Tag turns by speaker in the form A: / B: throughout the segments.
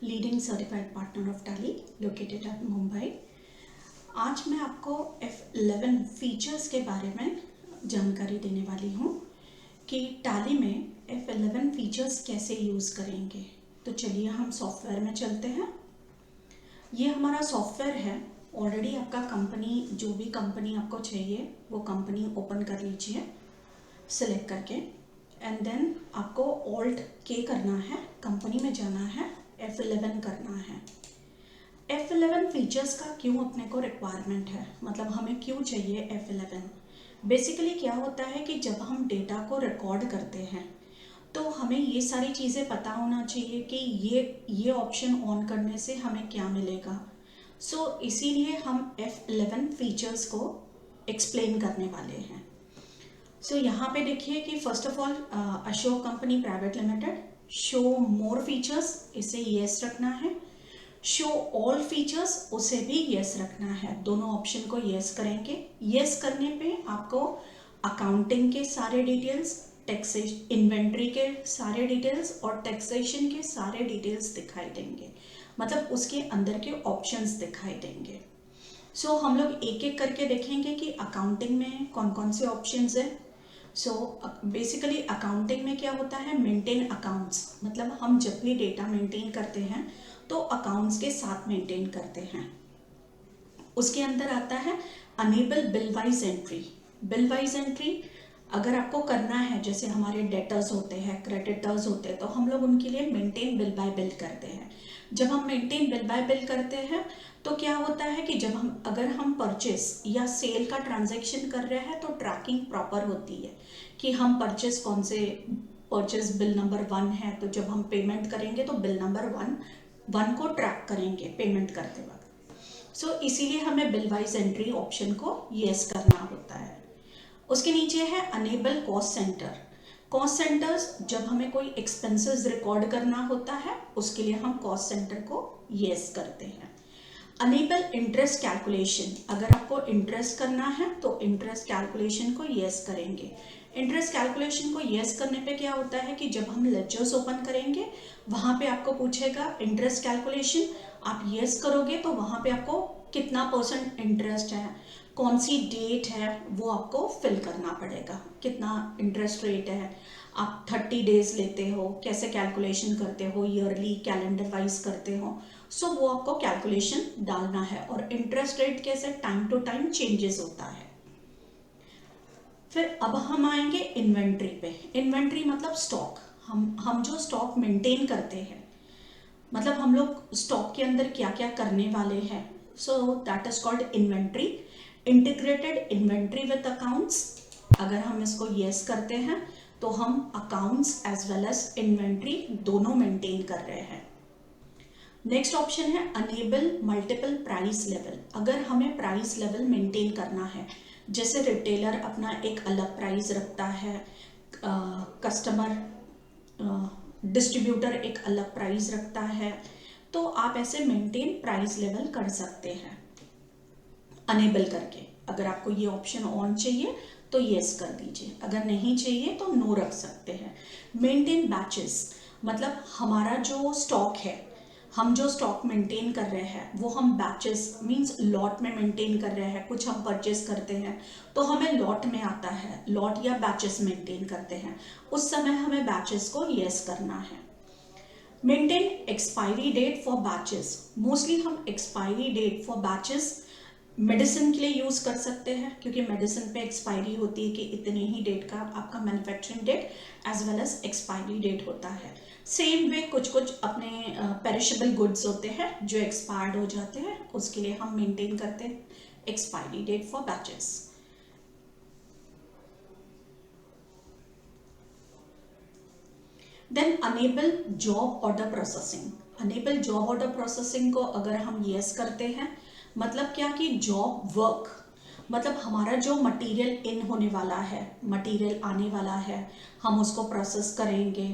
A: Leading certified partner of tally located at Mumbai. आज मैं आपको F11 फीचर्स के बारे में जानकारी देने वाली हूँ कि टैली में F11 फीचर्स कैसे यूज़ करेंगे। तो चलिए हम सॉफ्टवेयर में चलते हैं। ये हमारा सॉफ्टवेयर है। ऑलरेडी आपका कंपनी, जो भी कंपनी आपको चाहिए वो कंपनी ओपन कर लीजिए सिलेक्ट करके, एंड देन आपको Alt K करना है, कंपनी में जाना है, F11 करना है। F11 फीचर्स का क्यों अपने को रिक्वायरमेंट है, मतलब हमें क्यों चाहिए F11। बेसिकली क्या होता है कि जब हम डेटा को रिकॉर्ड करते हैं तो हमें ये सारी चीज़ें पता होना चाहिए कि ये ऑप्शन ऑन करने से हमें क्या मिलेगा। सो इसीलिए हम F11 फीचर्स को एक्सप्लेन करने वाले हैं। सो यहाँ पे देखिए कि first of all Ashok company private limited, show more features, इसे येस रखना है। शो ऑल फीचर्स, उसे भी येस रखना है। दोनों ऑप्शन को येस करेंगे। येस करने पे आपको अकाउंटिंग के सारे डिटेल्स, टैक्सेशन, इन्वेंट्री के सारे डिटेल्स और टैक्सेशन के सारे डिटेल्स दिखाई देंगे, मतलब उसके अंदर के ऑप्शंस दिखाई देंगे। सो हम लोग एक एक करके देखेंगे कि अकाउंटिंग में कौन कौन से ऑप्शंस है। सो बेसिकली अकाउंटिंग में क्या होता है, मेंटेन अकाउंट्स, मतलब हम जब भी डेटा मेंटेन करते हैं तो अकाउंट्स के साथ मेंटेन करते हैं। उसके अंदर आता है enable bill wise entry. Bill wise entry अगर आपको करना है, जैसे हमारे डेटर्स होते हैं, क्रेडिटर्स होते हैं, तो हम लोग उनके लिए मेंटेन बिल बाय बिल करते हैं। जब हम मेंटेन बिल बाय बिल करते हैं तो क्या होता है कि जब अगर हम परचेस या सेल का ट्रांजैक्शन कर रहे हैं तो ट्रैकिंग प्रॉपर होती है कि हम परचेस कौन से, परचेस बिल नंबर 1 है, तो जब हम पेमेंट करेंगे तो बिल नंबर 1 को ट्रैक करेंगे पेमेंट करते वक्त। सो इसीलिए हमें बिल वाइज एंट्री ऑप्शन को येस करना होता है। उसके नीचे है enable cost centre. Cost centres, जब हमें कोई एक्सपेंसेस रिकॉर्ड करना होता है उसके लिए हम कॉस्ट सेंटर को येस करते हैं। अनेबल इंटरेस्ट कैलकुलेशन, अगर आपको इंटरेस्ट करना है तो इंटरेस्ट कैलकुलेशन को येस करेंगे। इंटरेस्ट कैलकुलेशन को येस करने पे क्या होता है कि जब हम लेजर्स ओपन करेंगे वहाँ पे आपको पूछेगा इंटरेस्ट कैलकुलेशन, आप येस करोगे तो वहाँ पे आपको कितना % इंटरेस्ट है, कौन सी डेट है, वो आपको फिल करना पड़ेगा, कितना इंटरेस्ट रेट है, आप 30 डेज लेते हो, कैसे कैलकुलेशन करते हो, ईयरली, कैलेंडर वाइज करते हो, सो वो आपको कैलकुलेशन डालना है। और इंटरेस्ट रेट कैसे टाइम टू टाइम चेंजेस होता है। फिर अब हम आएंगे इन्वेंट्री पे। इन्वेंट्री मतलब स्टॉक, हम जो स्टॉक मेंटेन करते हैं, मतलब हम लोग स्टॉक के अंदर क्या क्या करने वाले हैं, so that is called inventory. Integrated inventory with accounts, अगर हम इसको येस करते हैं तो हम accounts as well as inventory दोनों मेंटेन कर रहे हैं। नेक्स्ट ऑप्शन है अनेबल मल्टीपल प्राइस लेवल। अगर हमें प्राइस लेवल मेंटेन करना है, जैसे रिटेलर अपना एक अलग प्राइस रखता है, कस्टमर डिस्ट्रीब्यूटर एक अलग प्राइस रखता है, तो आप ऐसे मेंटेन प्राइस लेवल कर सकते हैं अनेबल करके। अगर आपको ये ऑप्शन ऑन चाहिए तो येस कर दीजिए, अगर नहीं चाहिए तो नो रख सकते हैं। मेंटेन बैचेस, मतलब हमारा जो स्टॉक है, हम जो स्टॉक मेंटेन कर रहे हैं वो हम बैचेस मींस लॉट में मेंटेन कर रहे हैं। कुछ हम परचेस करते हैं तो हमें लॉट में आता है, लॉट या बैचेस मेंटेन करते हैं, उस समय हमें बैचेस को येस करना है। Maintain expiry date for batches, mostly हम expiry date for batches medicine के लिए यूज़ कर सकते हैं, क्योंकि मेडिसिन पे एक्सपायरी होती है कि इतने ही डेट का आपका manufacturing date as well as expiry date होता है। सेम वे कुछ कुछ अपने पेरिशेबल गुड्स होते हैं जो एक्सपायर्ड हो जाते हैं, उसके लिए हम मेंटेन करते हैं expiry date for batches. Then enable job order processing. Enable job order processing को अगर हम येस करते हैं, मतलब क्या कि जॉब वर्क, मतलब हमारा जो मटेरियल इन होने वाला है, मटेरियल आने वाला है, हम उसको प्रोसेस करेंगे,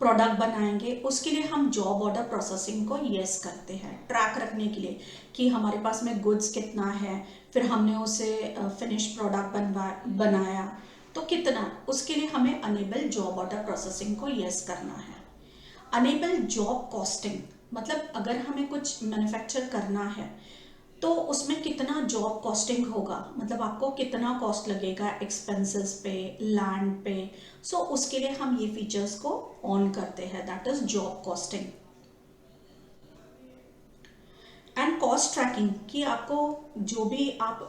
A: प्रोडक्ट बनाएंगे, उसके लिए हम जॉब ऑर्डर प्रोसेसिंग को येस करते हैं। ट्रैक रखने के लिए कि हमारे पास में गुड्स कितना है, फिर हमने उसे फिनिश प्रोडक्ट बनाया तो कितना, उसके लिए हमें अनेबल जॉब ऑर्डर प्रोसेसिंग को येस करना है। अनेबल जॉब कॉस्टिंग, मतलब अगर हमें कुछ मैन्युफैक्चर करना है तो उसमें कितना जॉब कॉस्टिंग होगा, मतलब आपको कितना कॉस्ट लगेगा एक्सपेंसेस पे, लैंड पे। सो उसके लिए हम ये फीचर्स को ऑन करते हैं, that is job costing. And cost tracking, कि आपको जो भी आप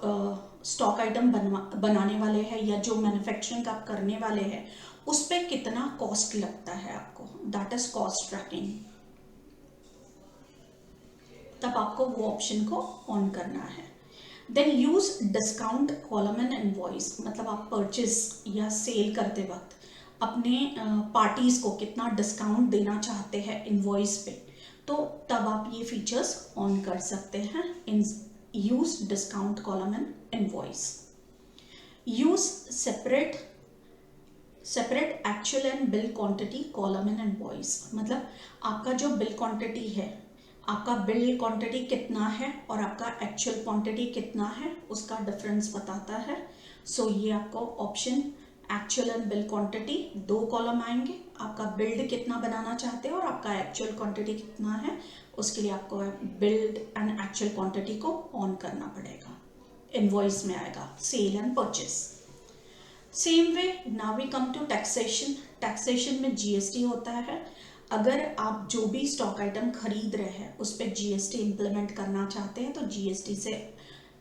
A: स्टॉक आइटम बनाने वाले हैं या जो मैन्युफैक्चरिंग आप करने वाले हैं उस पर कितना कॉस्ट लगता है आपको, दैट इज कॉस्ट ट्रैकिंग। तब आपको वो ऑप्शन को ऑन करना है। Then use discount column in invoice, मतलब आप परचेज या सेल करते वक्त अपने पार्टीज को कितना डिस्काउंट देना चाहते हैं इनवॉइस पे, तो तब आप ये फीचर्स ऑन कर सकते हैं। In use discount column in invoice. Use separate actual and bill quantity column in invoice, मतलब आपका जो बिल क्वांटिटी है, आपका बिल क्वांटिटी कितना है और आपका एक्चुअल क्वांटिटी कितना है, उसका डिफरेंस बताता है। सो ये आपको option actual and bill quantity, दो कॉलम आएंगे, आपका बिल्ड कितना बनाना चाहते हैं और आपका एक्चुअल क्वांटिटी कितना है, उसके लिए आपको बिल्ड एंड एक्चुअल क्वांटिटी को ऑन करना पड़ेगा। इनवॉइस में आएगा sale and purchase. Same way now we come to taxation. Taxation में जीएसटी होता है। अगर आप जो भी स्टॉक आइटम खरीद रहे हैं उस पर जीएसटी इंप्लीमेंट करना चाहते हैं तो जीएसटी से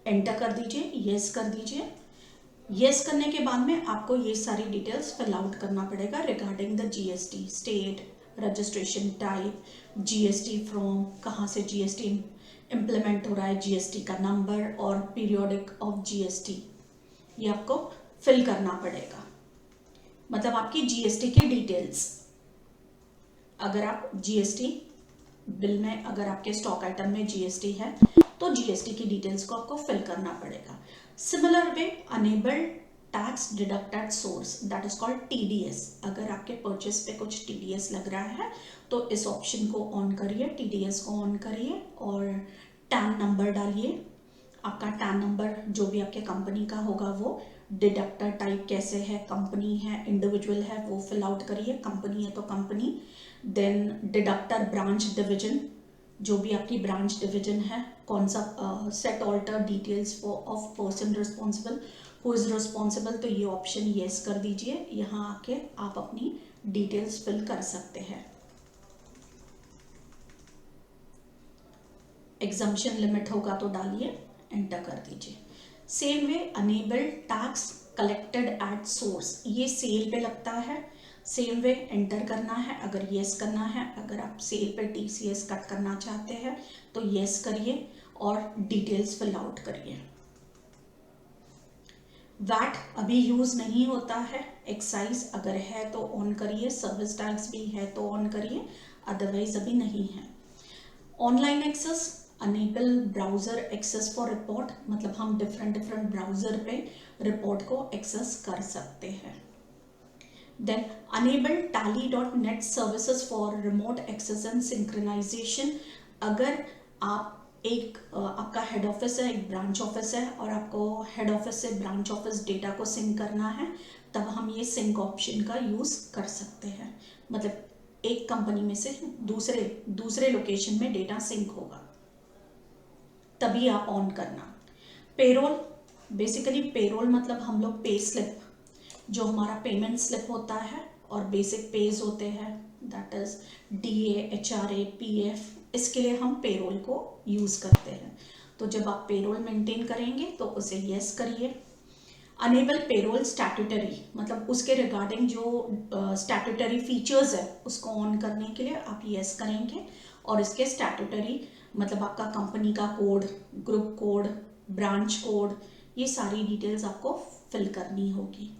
A: एंटर कर दीजिए, यस कर दीजिए। यस करने के बाद में आपको ये सारी डिटेल्स फिल आउट करना पड़ेगा regarding the GST, state, registration type, GST from, कहाँ से जीएसटी इम्प्लीमेंट हो रहा है, जीएसटी का नंबर और पीरियोडिक ऑफ जीएसटी, ये आपको फिल करना पड़ेगा। मतलब आपकी जीएसटी की डिटेल्स, अगर आप जीएसटी बिल में, अगर आपके स्टॉक आइटम में जीएसटी है तो जीएसटी की डिटेल्स को आपको फिल करना पड़ेगा। Similar way enable tax deduct at source, that is called TDS. अगर आपके परचेस पे कुछ टीडीएस लग रहा है तो इस ऑप्शन को ऑन करिए, टीडीएस को ऑन करिए और टैन नंबर डालिए। आपका टैन नंबर जो भी आपके कंपनी का होगा वो, डिडक्टर टाइप कैसे है, कंपनी है, इंडिविजुअल है, वो फिल आउट करिए। कंपनी है तो company. Then deductor branch division, जो भी आपकी ब्रांच डिवीजन है, कौन सा, set alter details of person responsible, who is responsible, तो ये ऑप्शन येस कर दीजिए। यहाँ आके आप अपनी डिटेल्स फिल कर सकते हैं। एग्जम्पशन लिमिट होगा तो डालिए, एंटर कर दीजिए। Same way enable tax collected at source, ये सेल पे लगता है। सेम वे एंटर करना है अगर येस करना है। अगर आप सेल पे टीसीएस कट करना चाहते हैं तो येस करिए और डिटेल्स फिल आउट करिए। वैट अभी यूज नहीं होता है। एक्साइज अगर है तो ऑन करिए, सर्विस टैक्स भी है तो ऑन करिए, अदरवाइज अभी नहीं है। Online access, enable browser access for report, मतलब हम डिफरेंट ब्राउजर पे रिपोर्ट को एक्सेस कर सकते हैं। Then enable tally.net services for remote access and synchronisation. अगर आप आपका हेड ऑफिस है, एक ब्रांच ऑफिस है और आपको हेड ऑफिस से ब्रांच ऑफिस डेटा को सिंक करना है, तब हम ये सिंक ऑप्शन का यूज कर सकते हैं। मतलब एक कंपनी में से दूसरे लोकेशन में डेटा सिंक होगा, तभी आप ऑन करना। पेरोल, बेसिकली पेरोल मतलब हम लोग पे स्लिप, जो हमारा पेमेंट स्लिप होता है और बेसिक पेज होते हैं, that is DA, HRA, PF, इसके लिए हम पेरोल को यूज करते हैं। तो जब आप पेरोल मेंटेन करेंगे तो उसे यस करिए। अनेबल पेरोल स्टैट्यूटरी, मतलब उसके रिगार्डिंग जो स्टैट्यूटरी फीचर्स है उसको ऑन करने के लिए आप यस करेंगे और इसके स्टैट्यूटरी मतलब आपका कंपनी का code, group code, branch code, ये सारी डिटेल्स आपको फिल करनी होगी।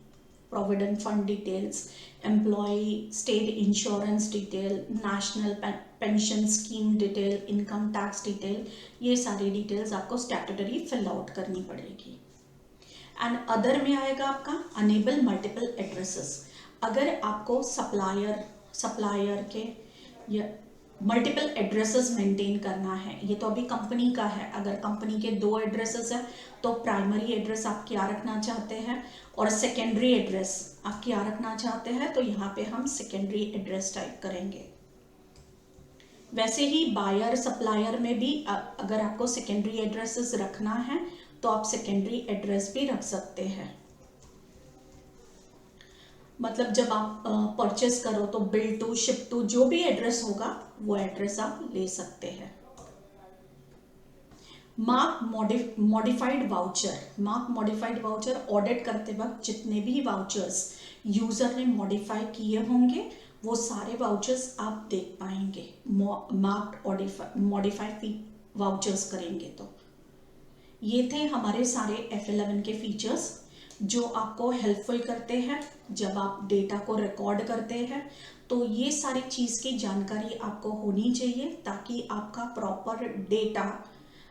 A: Provident fund details, employ state insurance detail, national pension scheme detail, income tax detail, ये सारी डिटेल्स आपको स्टैट्यूटरी फिल आउट करनी पड़ेगी। एंड अदर में आएगा आपका अनेबल मल्टीपल एड्रेसेस। अगर आपको सप्लायर के या मल्टीपल एड्रेसेस मेंटेन करना है, ये तो अभी कंपनी का है, अगर कंपनी के 2 एड्रेसेस है तो प्राइमरी एड्रेस आप क्या रखना चाहते हैं और सेकेंडरी एड्रेस आप क्या रखना चाहते हैं, तो यहाँ पे हम सेकेंडरी एड्रेस टाइप करेंगे। वैसे ही बायर सप्लायर में भी अगर आपको सेकेंडरी एड्रेसेस रखना है तो आप सेकेंडरी एड्रेस भी रख सकते हैं। मतलब जब आप परचेस करो तो बिल टू, शिप टू, जो भी एड्रेस होगा वो एड्रेस आप ले सकते हैं। Mark modified voucher, mark modified voucher audit करते वक्त जितने भी वाउचर्स यूजर ने मॉडिफाई किए होंगे वो सारे वाउचर्स आप देख पाएंगे। मार्क्ड मॉडिफाई वाउचर्स करेंगे तो ये थे हमारे सारे F11 के फीचर्स जो आपको हेल्पफुल करते हैं जब आप डेटा को रिकॉर्ड करते हैं। तो ये सारी चीज़ की जानकारी आपको होनी चाहिए ताकि आपका प्रॉपर डेटा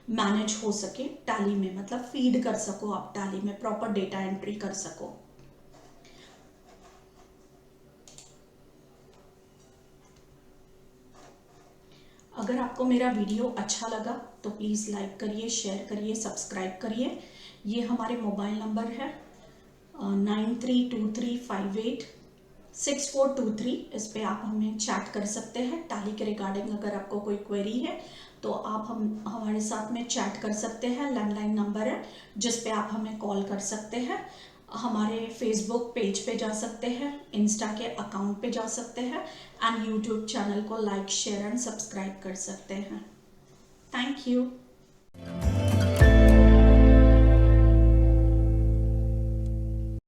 A: मैनेज हो सके टैली में, मतलब फीड कर सको आप टैली में, प्रॉपर डेटा एंट्री कर सको। अगर आपको मेरा वीडियो अच्छा लगा तो प्लीज़ लाइक करिए, शेयर करिए, सब्सक्राइब करिए। ये हमारे मोबाइल नंबर है 9323586423। इस पे आप हमें चैट कर सकते हैं टैली के रिगार्डिंग। अगर आपको कोई क्वेरी है तो आप हमारे साथ में चैट कर सकते हैं। लैंडलाइन नंबर है जिस पे आप हमें कॉल कर सकते हैं। हमारे फेसबुक पेज पे जा सकते हैं, इंस्टा के अकाउंट पे जा सकते हैं एंड यूट्यूब चैनल को लाइक, शेयर एंड सब्सक्राइब कर सकते हैं। Thank you.